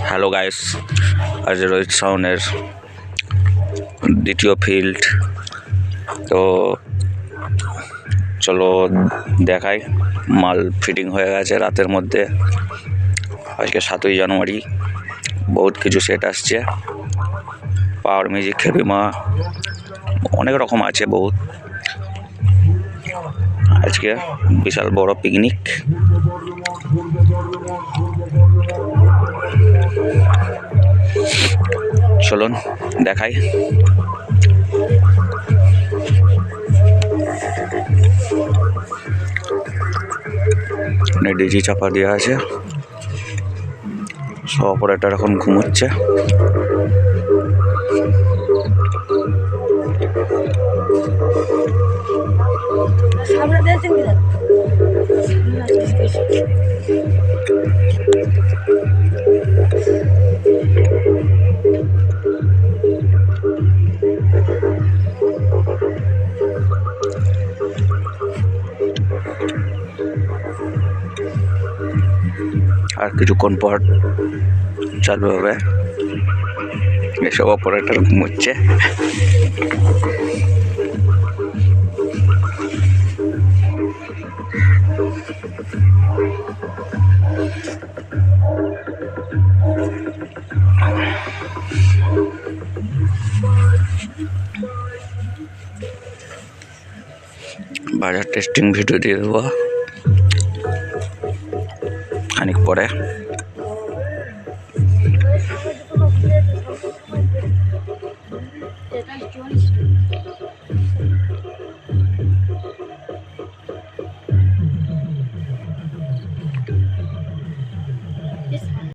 Hello guys, আজ রোহিত সাউনের দ্বিতীয় field. তো চলো দেখাই, মাল ফিটিং হয়ে গেছে রাতের মধ্যে। আজকে 7ই জানুয়ারি, বহুত কিছু সেট আসছে। পাওয়ার মিউজিক, খেপিমা, অনেক রকম আছে বহুত। আজকে বিশাল বড় পিকনিক। চলুন দেখাই। ডিজি চাপা দেওয়া আছে, সব অপারেটর এখন ঘুমোচ্ছে। আর কিছুক্ষণ পর চালু হবে। এসব অপারেটর ঘুমোচ্ছে। বাজার টেস্টিং ভিডিও দিয়ে দেবো খানিক পরে।